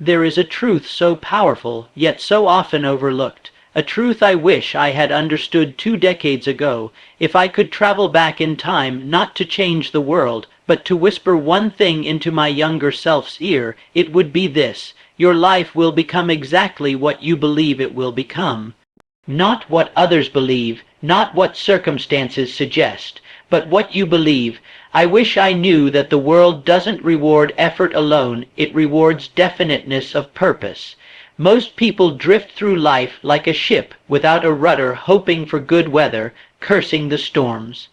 There is a truth so powerful, yet so often overlooked, a truth I wish I had understood 2 decades ago. If I could travel back in time, not to change the world, but to whisper one thing into my younger self's ear, it would be this: your life will become exactly what you believe it will become. Not what others believe, not what circumstances suggest, but what you believe. I wish I knew that the world doesn't reward effort alone, it rewards definiteness of purpose. Most people drift through life like a ship without a rudder, hoping for good weather, cursing the storms.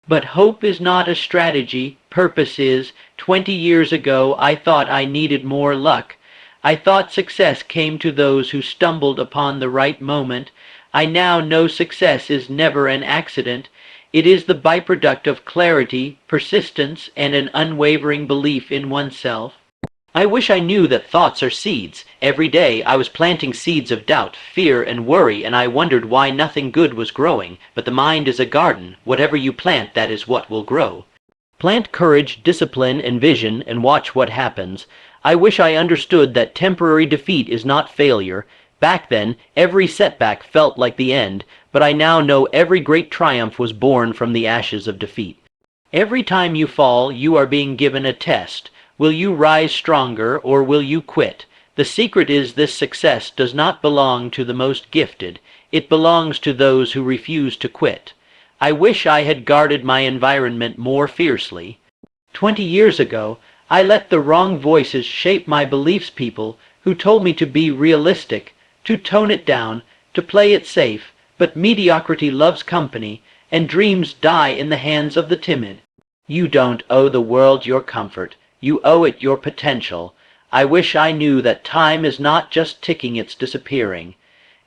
But hope is not a strategy, purpose is. 20 years ago I thought I needed more luck. I thought success came to those who stumbled upon the right moment. I now know success is never an accident. It is the byproduct of clarity, persistence, and an unwavering belief in oneself. I wish I knew that thoughts are seeds. Every day I was planting seeds of doubt, fear, and worry, and I wondered why nothing good was growing. But the mind is a garden. Whatever you plant, that is what will grow. Plant courage, discipline, and vision, and watch what happens. I wish I understood that temporary defeat is not failure. Back then, every setback felt like the end, but I now know every great triumph was born from the ashes of defeat. Every time you fall, you are being given a test. Will you rise stronger, or will you quit? The secret is this: success does not belong to the most gifted. It belongs to those who refuse to quit. I wish I had guarded my environment more fiercely. 20 years ago, I let the wrong voices shape my beliefs, people who told me to be realistic, to tone it down, to play it safe. But mediocrity loves company, and dreams die in the hands of the timid. You don't owe the world your comfort. You owe it your potential. I wish I knew that time is not just ticking, it's disappearing.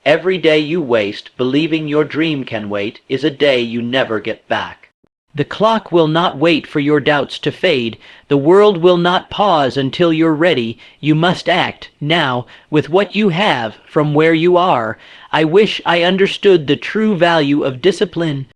Every day you waste believing your dream can wait is a day you never get back. The clock will not wait for your doubts to fade. The world will not pause until you're ready. You must act, now, with what you have, from where you are. I wish I understood the true value of discipline.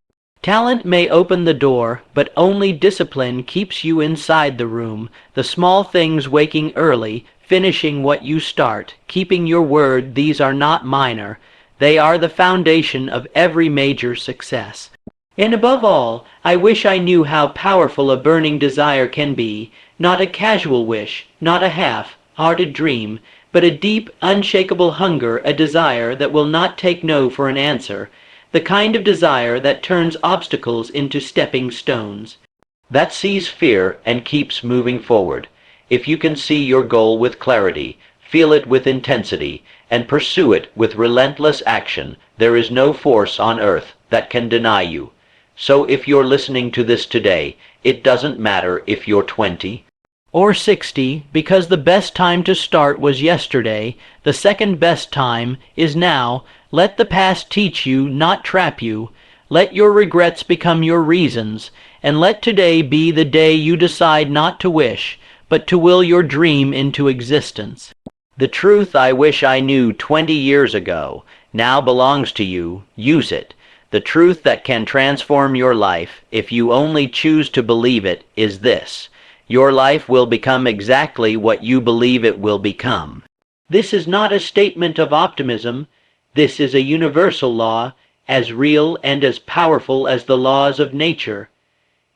Talent may open the door, but only discipline keeps you inside the room. The small things: waking early, finishing what you start, keeping your word, these are not minor. They are the foundation of every major success. And above all, I wish I knew how powerful a burning desire can be, not a casual wish, not a half-hearted dream, but a deep, unshakable hunger, a desire that will not take no for an answer, the kind of desire that turns obstacles into stepping stones, that sees fear and keeps moving forward. If you can see your goal with clarity, feel it with intensity, and pursue it with relentless action, there is no force on earth that can deny you. So if you're listening to this today, it doesn't matter if you're 20 or 60, because the best time to start was yesterday. The second best time is now. Let the past teach you, not trap you. Let your regrets become your reasons, and let today be the day you decide not to wish, but to will your dream into existence. The truth I wish I knew 20 years ago now belongs to you. Use it. The truth that can transform your life, if you only choose to believe it, is this: your life will become exactly what you believe it will become. This is not a statement of optimism. This is a universal law, as real and as powerful as the laws of nature.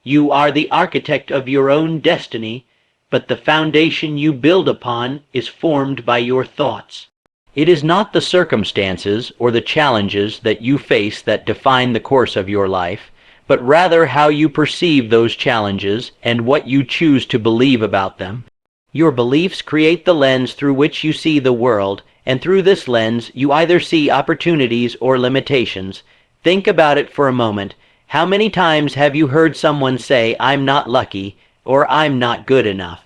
You are the architect of your own destiny, but the foundation you build upon is formed by your thoughts. It is not the circumstances or the challenges that you face that define the course of your life, but rather how you perceive those challenges and what you choose to believe about them. Your beliefs create the lens through which you see the world, and through this lens you either see opportunities or limitations. Think about it for a moment. How many times have you heard someone say, "I'm not lucky," or "I'm not good enough"?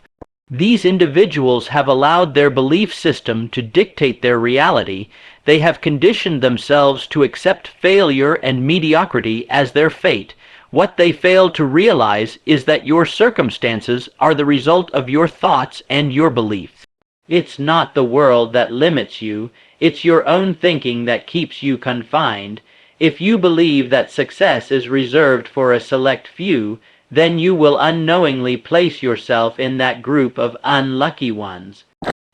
These individuals have allowed their belief system to dictate their reality. They have conditioned themselves to accept failure and mediocrity as their fate. What they fail to realize is that your circumstances are the result of your thoughts and your beliefs. It's not the world that limits you, it's your own thinking that keeps you confined. If you believe that success is reserved for a select few, then you will unknowingly place yourself in that group of unlucky ones.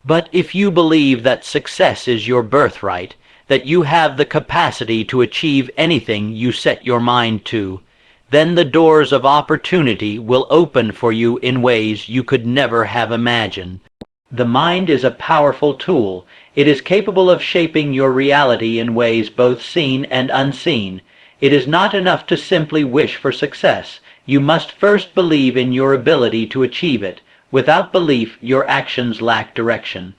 But if you believe that success is your birthright, that you have the capacity to achieve anything you set your mind to, then the doors of opportunity will open for you in ways you could never have imagined. The mind is a powerful tool. It is capable of shaping your reality in ways both seen and unseen. It is not enough to simply wish for success. You must first believe in your ability to achieve it. Without belief, your actions lack direction.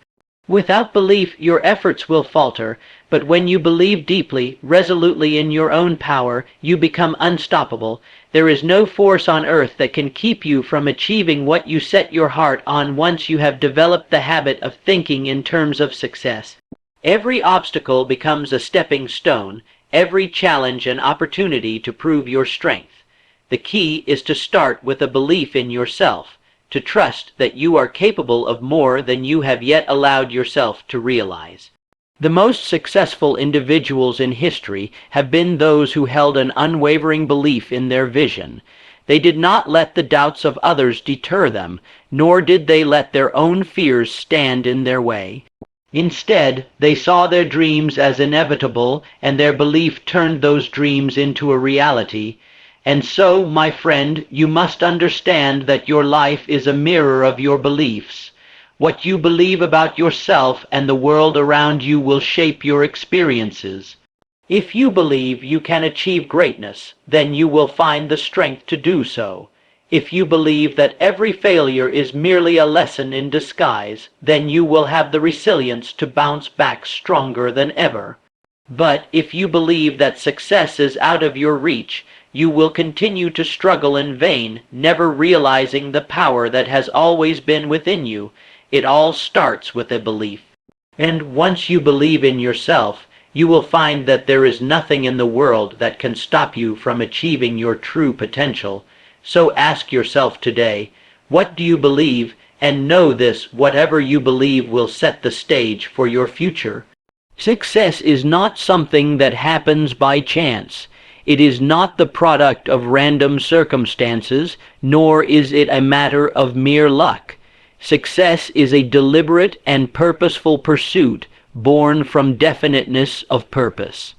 Without belief, your efforts will falter, but when you believe deeply, resolutely in your own power, you become unstoppable. There is no force on earth that can keep you from achieving what you set your heart on once you have developed the habit of thinking in terms of success. Every obstacle becomes a stepping stone, every challenge an opportunity to prove your strength. The key is to start with a belief in yourself, to trust that you are capable of more than you have yet allowed yourself to realize. The most successful individuals in history have been those who held an unwavering belief in their vision. They did not let the doubts of others deter them, nor did they let their own fears stand in their way. Instead, they saw their dreams as inevitable, and their belief turned those dreams into a reality. And so, my friend, you must understand that your life is a mirror of your beliefs. What you believe about yourself and the world around you will shape your experiences. If you believe you can achieve greatness, then you will find the strength to do so. If you believe that every failure is merely a lesson in disguise, then you will have the resilience to bounce back stronger than ever. But if you believe that success is out of your reach, you will continue to struggle in vain, never realizing the power that has always been within you. It all starts with a belief. And once you believe in yourself, you will find that there is nothing in the world that can stop you from achieving your true potential. So ask yourself today, what do you believe? And know this, whatever you believe will set the stage for your future. Success is not something that happens by chance. It is not the product of random circumstances, nor is it a matter of mere luck. Success is a deliberate and purposeful pursuit, born from definiteness of purpose.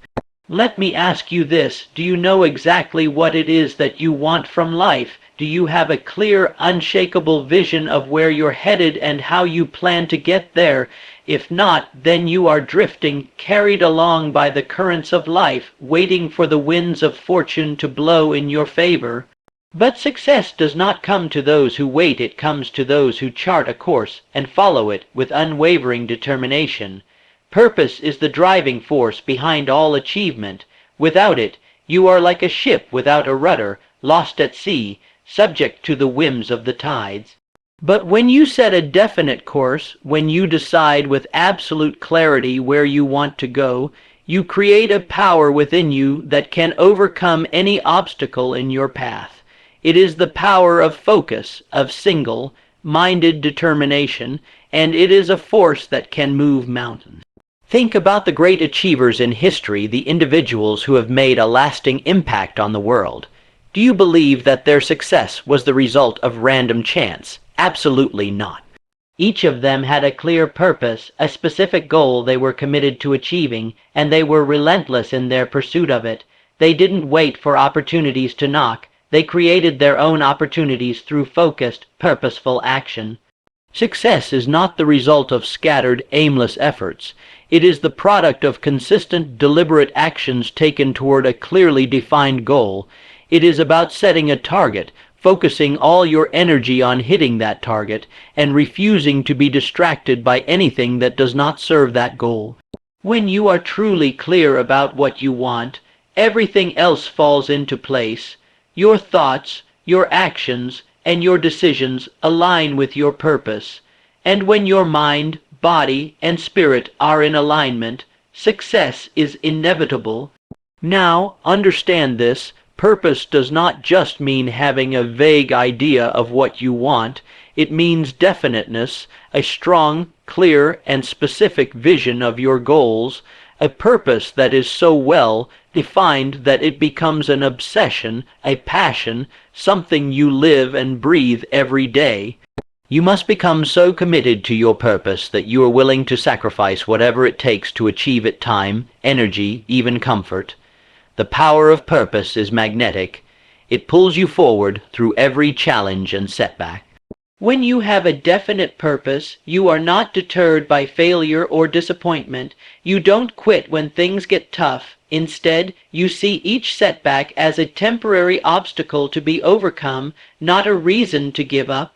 Let me ask you this, do you know exactly what it is that you want from life? Do you have a clear, unshakable vision of where you're headed and how you plan to get there? If not, then you are drifting, carried along by the currents of life, waiting for the winds of fortune to blow in your favor. But success does not come to those who wait, it comes to those who chart a course and follow it with unwavering determination. Purpose is the driving force behind all achievement. Without it, you are like a ship without a rudder, lost at sea, subject to the whims of the tides. But when you set a definite course, when you decide with absolute clarity where you want to go, you create a power within you that can overcome any obstacle in your path. It is the power of focus, of single-minded determination, and it is a force that can move mountains. Think about the great achievers in history, the individuals who have made a lasting impact on the world. Do you believe that their success was the result of random chance? Absolutely not. Each of them had a clear purpose, a specific goal they were committed to achieving, and they were relentless in their pursuit of it. They didn't wait for opportunities to knock. They created their own opportunities through focused, purposeful action. Success is not the result of scattered, aimless efforts. It is the product of consistent, deliberate actions taken toward a clearly defined goal. It is about setting a target, focusing all your energy on hitting that target, and refusing to be distracted by anything that does not serve that goal. When you are truly clear about what you want, everything else falls into place. Your thoughts, your actions, and your decisions align with your purpose. And when your mind, body, and spirit are in alignment, success is inevitable. Now, understand this. Purpose does not just mean having a vague idea of what you want. It means definiteness, a strong, clear, and specific vision of your goals, a purpose that is so well defined that it becomes an obsession, a passion, something you live and breathe every day. You must become so committed to your purpose that you are willing to sacrifice whatever it takes to achieve it: time, energy, even comfort. The power of purpose is magnetic. It pulls you forward through every challenge and setback. When you have a definite purpose, you are not deterred by failure or disappointment. You don't quit when things get tough. Instead, you see each setback as a temporary obstacle to be overcome, not a reason to give up.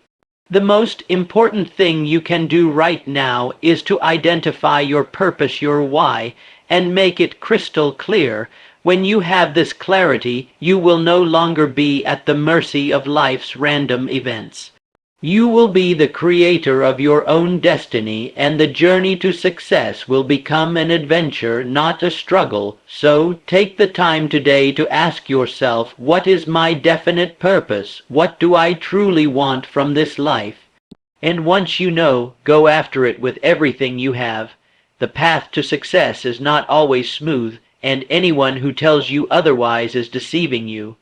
The most important thing you can do right now is to identify your purpose, your why, and make it crystal clear. When you have this clarity, you will no longer be at the mercy of life's random events. You will be the creator of your own destiny, and the journey to success will become an adventure, not a struggle. So, take the time today to ask yourself, what is my definite purpose? What do I truly want from this life? And once you know, go after it with everything you have. The path to success is not always smooth, and anyone who tells you otherwise is deceiving you.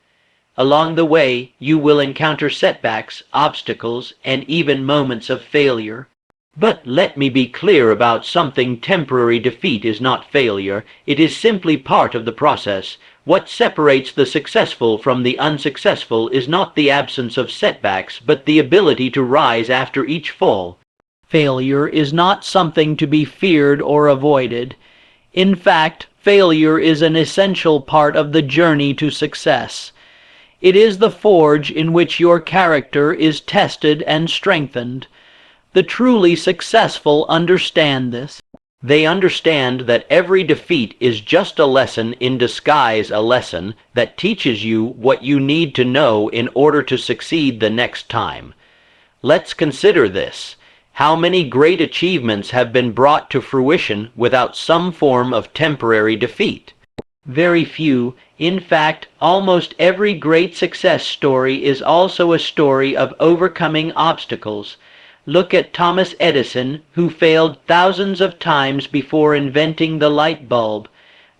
Along the way, you will encounter setbacks, obstacles, and even moments of failure. But let me be clear about something: temporary defeat is not failure. It is simply part of the process. What separates the successful from the unsuccessful is not the absence of setbacks, but the ability to rise after each fall. Failure is not something to be feared or avoided. In fact, failure is an essential part of the journey to success. It is the forge in which your character is tested and strengthened. The truly successful understand this. They understand that every defeat is just a lesson in disguise, a lesson that teaches you what you need to know in order to succeed the next time. Let's consider this. How many great achievements have been brought to fruition without some form of temporary defeat? Very few. In fact, almost every great success story is also a story of overcoming obstacles. Look at Thomas Edison, who failed thousands of times before inventing the light bulb.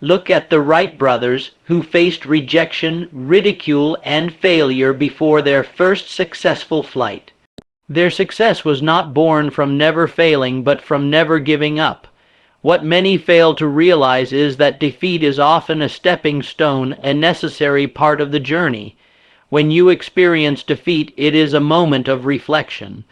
Look at the Wright brothers, who faced rejection, ridicule, and failure before their first successful flight. Their success was not born from never failing, but from never giving up. What many fail to realize is that defeat is often a stepping stone, a necessary part of the journey. When you experience defeat, it is a moment of reflection.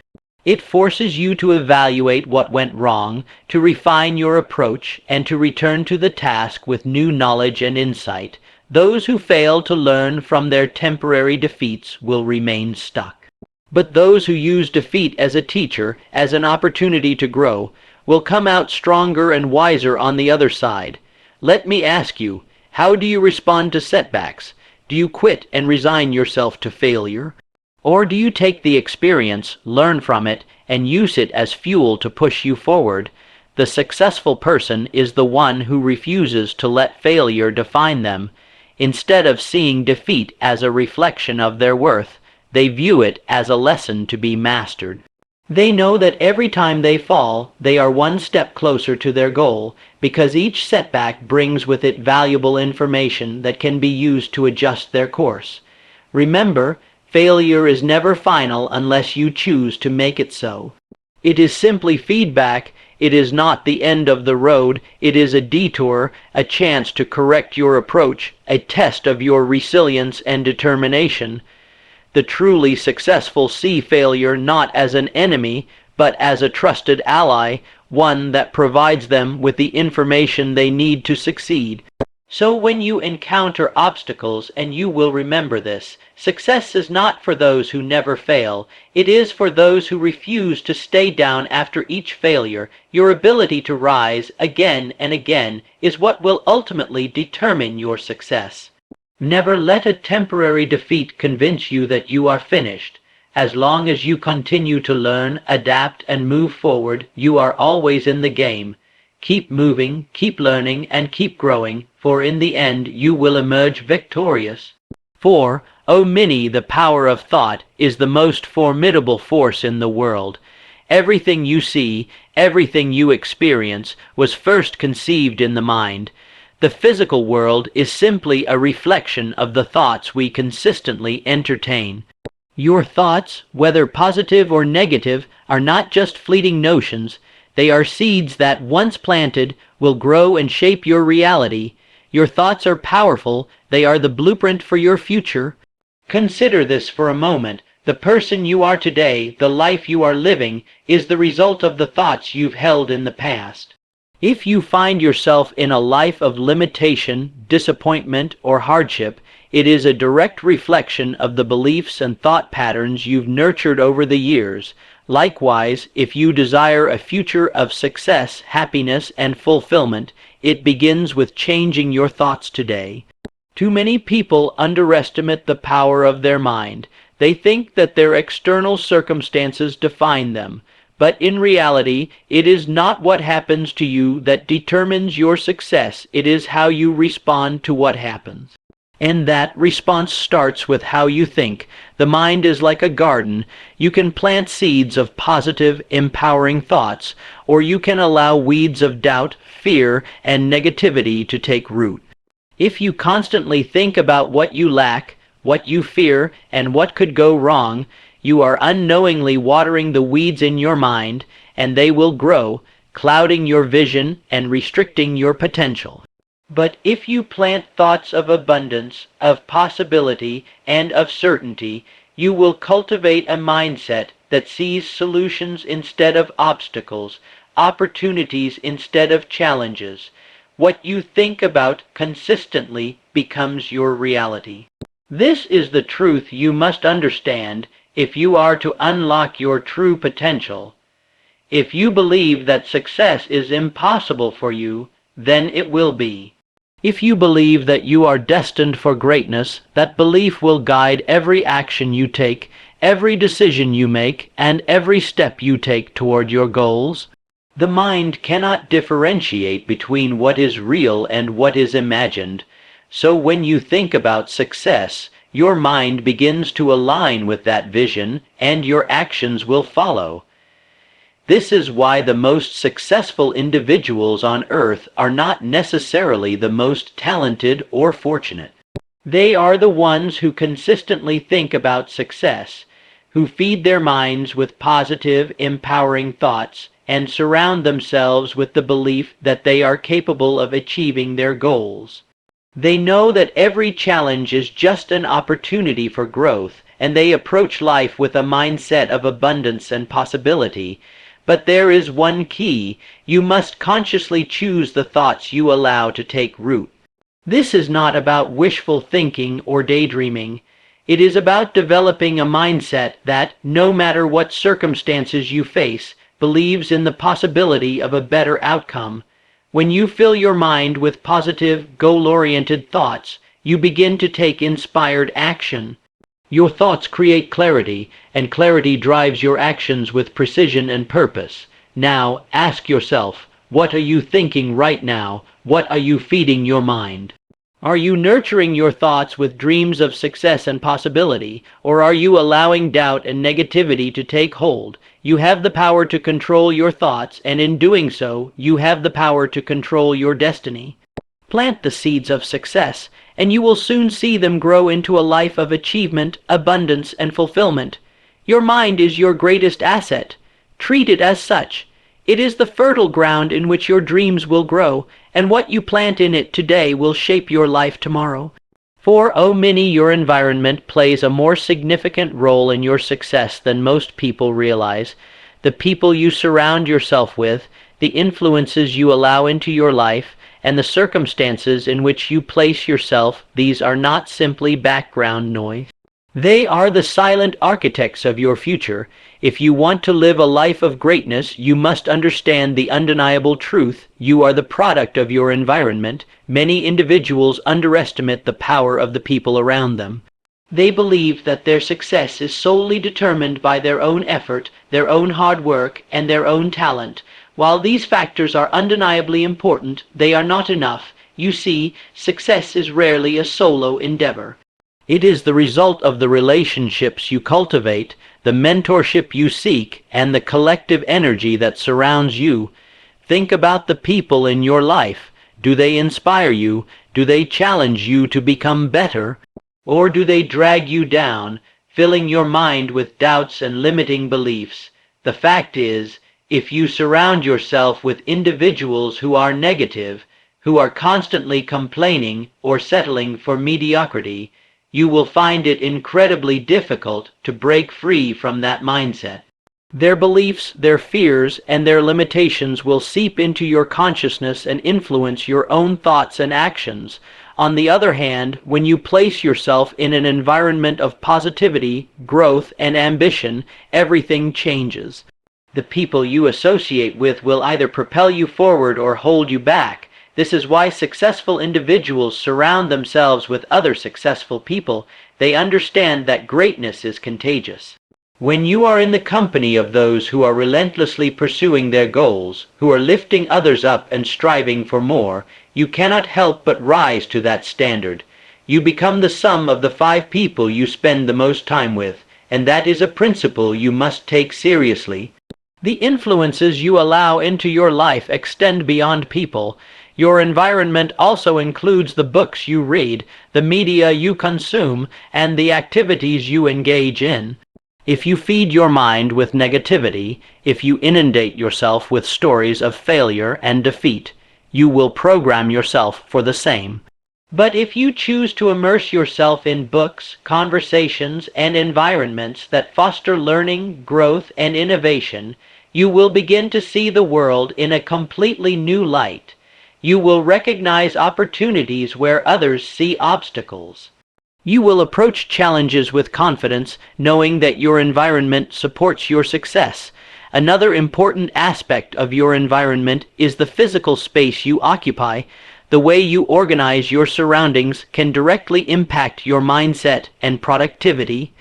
It forces you to evaluate what went wrong, to refine your approach, and to return to the task with new knowledge and insight. Those who fail to learn from their temporary defeats will remain stuck. But those who use defeat as a teacher, as an opportunity to grow, will come out stronger and wiser on the other side. Let me ask you, how do you respond to setbacks? Do you quit and resign yourself to failure? Or do you take the experience, learn from it, and use it as fuel to push you forward? The successful person is the one who refuses to let failure define them. Instead of seeing defeat as a reflection of their worth, they view it as a lesson to be mastered. They know that every time they fall, they are one step closer to their goal, because each setback brings with it valuable information that can be used to adjust their course. Remember, failure is never final unless you choose to make it so. It is simply feedback. It is not the end of the road. It is a detour, a chance to correct your approach, a test of your resilience and determination. The truly successful see failure not as an enemy, but as a trusted ally, one that provides them with the information they need to succeed. So when you encounter obstacles, and you will remember this, success is not for those who never fail. It is for those who refuse to stay down after each failure. Your ability to rise again and again is what will ultimately determine your success. Never let a temporary defeat convince you that you are finished. As long as you continue to learn, adapt, and move forward, you are always in the game. Keep moving, keep learning, and keep growing, for in the end you will emerge victorious. For, O Minnie, the power of thought is the most formidable force in the world. Everything you see, everything you experience, was first conceived in the mind. The physical world is simply a reflection of the thoughts we consistently entertain. Your thoughts, whether positive or negative, are not just fleeting notions. They are seeds that, once planted, will grow and shape your reality. Your thoughts are powerful. They are the blueprint for your future. Consider this for a moment. The person you are today, the life you are living, is the result of the thoughts you've held in the past. If you find yourself in a life of limitation, disappointment, or hardship, it is a direct reflection of the beliefs and thought patterns you've nurtured over the years. Likewise, if you desire a future of success, happiness, and fulfillment, it begins with changing your thoughts today. Too many people underestimate the power of their mind. They think that their external circumstances define them. But in reality, it is not what happens to you that determines your success. It is how you respond to what happens. And that response starts with how you think. The mind is like a garden. You can plant seeds of positive, empowering thoughts, or you can allow weeds of doubt, fear, and negativity to take root. If you constantly think about what you lack, what you fear, and what could go wrong, you are unknowingly watering the weeds in your mind, and they will grow, clouding your vision and restricting your potential. But if you plant thoughts of abundance, of possibility, and of certainty, you will cultivate a mindset that sees solutions instead of obstacles, opportunities instead of challenges. What you think about consistently becomes your reality. This is the truth you must understand if you are to unlock your true potential. If you believe that success is impossible for you, then it will be. If you believe that you are destined for greatness, that belief will guide every action you take, every decision you make, and every step you take toward your goals. The mind cannot differentiate between what is real and what is imagined. So when you think about success, your mind begins to align with that vision, and your actions will follow. This is why the most successful individuals on earth are not necessarily the most talented or fortunate. They are the ones who consistently think about success, who feed their minds with positive, empowering thoughts, and surround themselves with the belief that they are capable of achieving their goals. They know that every challenge is just an opportunity for growth, and they approach life with a mindset of abundance and possibility. But there is one key. You must consciously choose the thoughts you allow to take root. This is not about wishful thinking or daydreaming. It is about developing a mindset that, no matter what circumstances you face, believes in the possibility of a better outcome. When you fill your mind with positive, goal-oriented thoughts, you begin to take inspired action. Your thoughts create clarity, and clarity drives your actions with precision and purpose. Now, ask yourself, what are you thinking right now? What are you feeding your mind? Are you nurturing your thoughts with dreams of success and possibility, or are you allowing doubt and negativity to take hold? You have the power to control your thoughts, and in doing so, you have the power to control your destiny. Plant the seeds of success, and you will soon see them grow into a life of achievement, abundance, and fulfillment. Your mind is your greatest asset. Treat it as such. It is the fertile ground in which your dreams will grow, and what you plant in it today will shape your life tomorrow. For, many, your environment plays a more significant role in your success than most people realize. The people you surround yourself with, the influences you allow into your life, and the circumstances in which you place yourself, these are not simply background noise. They are the silent architects of your future. If you want to live a life of greatness, you must understand the undeniable truth. You are the product of your environment. Many individuals underestimate the power of the people around them. They believe that their success is solely determined by their own effort, their own hard work, and their own talent. While these factors are undeniably important, they are not enough. You see, success is rarely a solo endeavor. It is the result of the relationships you cultivate, the mentorship you seek, and the collective energy that surrounds you. Think about the people in your life. Do they inspire you? Do they challenge you to become better? Or do they drag you down, filling your mind with doubts and limiting beliefs. The fact is, if you surround yourself with individuals who are negative, who are constantly complaining or settling for mediocrity, you will find it incredibly difficult to break free from that mindset. Their beliefs, their fears, and their limitations will seep into your consciousness and influence your own thoughts and actions. On the other hand, when you place yourself in an environment of positivity, growth, and ambition, everything changes. The people you associate with will either propel you forward or hold you back. This is why successful individuals surround themselves with other successful people. They understand that greatness is contagious. When you are in the company of those who are relentlessly pursuing their goals, who are lifting others up and striving for more, you cannot help but rise to that standard. You become the sum of the 5 people you spend the most time with, and that is a principle you must take seriously. The influences you allow into your life extend beyond people. Your environment also includes the books you read, the media you consume, and the activities you engage in. If you feed your mind with negativity, if you inundate yourself with stories of failure and defeat, you will program yourself for the same. But if you choose to immerse yourself in books, conversations, and environments that foster learning, growth, and innovation, you will begin to see the world in a completely new light. You will recognize opportunities where others see obstacles. You will approach challenges with confidence, knowing that your environment supports your success. Another important aspect of your environment is the physical space you occupy. The way you organize your surroundings can directly impact your mindset and productivity.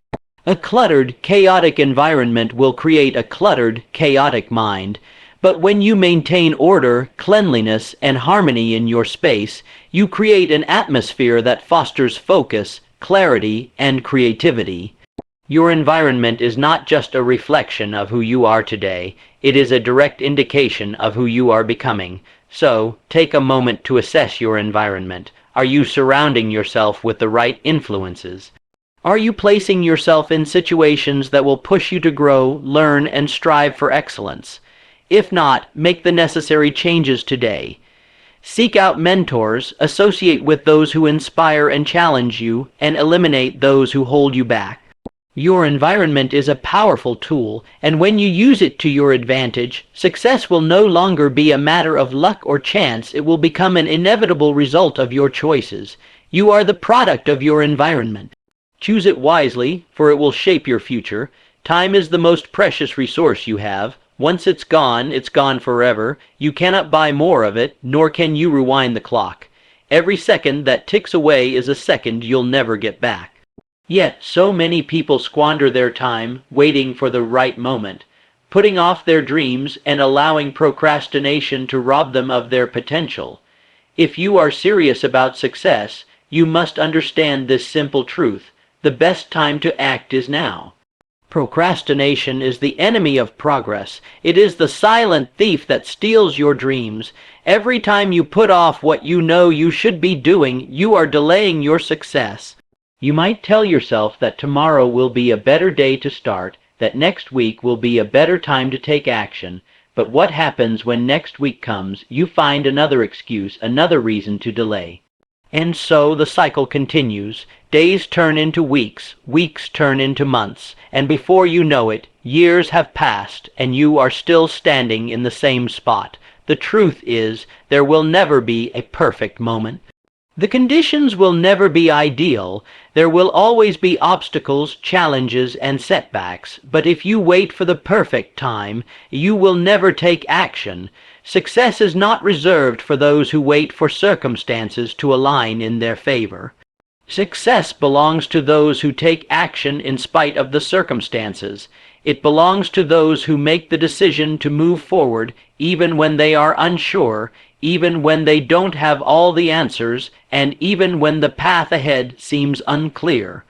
A cluttered, chaotic environment will create a cluttered, chaotic mind. But when you maintain order, cleanliness, and harmony in your space, you create an atmosphere that fosters focus, clarity, and creativity. Your environment is not just a reflection of who you are today, it is a direct indication of who you are becoming. So, take a moment to assess your environment. Are you surrounding yourself with the right influences? Are you placing yourself in situations that will push you to grow, learn, and strive for excellence? If not, make the necessary changes today. Seek out mentors, associate with those who inspire and challenge you, and eliminate those who hold you back. Your environment is a powerful tool, and when you use it to your advantage, success will no longer be a matter of luck or chance. It will become an inevitable result of your choices. You are the product of your environment. Choose it wisely, for it will shape your future. Time is the most precious resource you have. Once it's gone forever. You cannot buy more of it, nor can you rewind the clock. Every second that ticks away is a second you'll never get back. Yet, so many people squander their time waiting for the right moment, putting off their dreams and allowing procrastination to rob them of their potential. If you are serious about success, you must understand this simple truth. The best time to act is now. Procrastination is the enemy of progress. It is the silent thief that steals your dreams. Every time you put off what you know you should be doing, you are delaying your success. You might tell yourself that tomorrow will be a better day to start, that next week will be a better time to take action. But what happens when next week comes? You find another excuse, another reason to delay. And so the cycle continues. Days turn into weeks, weeks turn into months, and before you know it, years have passed, and you are still standing in the same spot. The truth is, there will never be a perfect moment. The conditions will never be ideal. There will always be obstacles, challenges, and setbacks. But if you wait for the perfect time, you will never take action. Success is not reserved for those who wait for circumstances to align in their favor. Success belongs to those who take action in spite of the circumstances. It belongs to those who make the decision to move forward even when they are unsure, even when they don't have all the answers, and even when the path ahead seems unclear.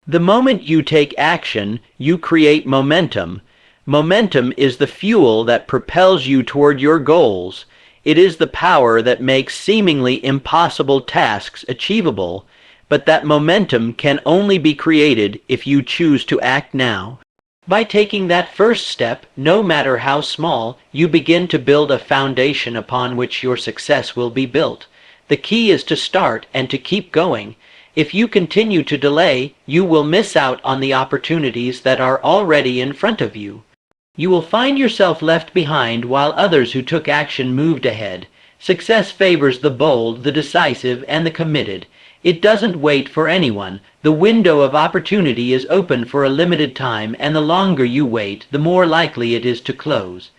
The moment you take action, you create momentum. Momentum is the fuel that propels you toward your goals. It is the power that makes seemingly impossible tasks achievable. but that momentum can only be created if you choose to act now. By taking that first step, no matter how small, you begin to build a foundation upon which your success will be built. The key is to start and to keep going. If you continue to delay, you will miss out on the opportunities that are already in front of you. You will find yourself left behind while others who took action moved ahead. Success favors the bold, the decisive, and the committed. It doesn't wait for anyone. The window of opportunity is open for a limited time, and the longer you wait, the more likely it is to close.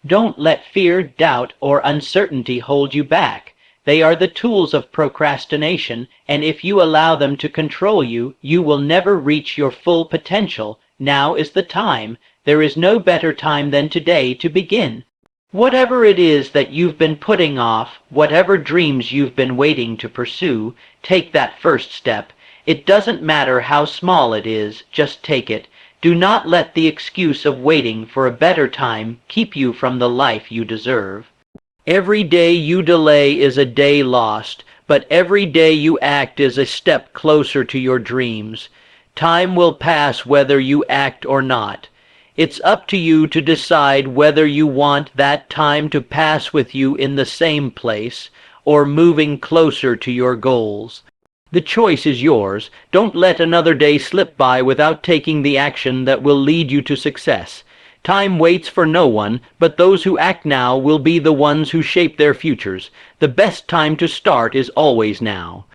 Don't let fear, doubt, or uncertainty hold you back. They are the tools of procrastination, and if you allow them to control you, you will never reach your full potential. Now is the time. There is no better time than today to begin. Whatever it is that you've been putting off, whatever dreams you've been waiting to pursue, take that first step. It doesn't matter how small it is, just take it. Do not let the excuse of waiting for a better time keep you from the life you deserve. Every day you delay is a day lost, but every day you act is a step closer to your dreams. Time will pass whether you act or not. It's up to you to decide whether you want that time to pass with you in the same place or moving closer to your goals. The choice is yours. Don't let another day slip by without taking the action that will lead you to success. Time waits for no one, but those who act now will be the ones who shape their futures. The best time to start is always now.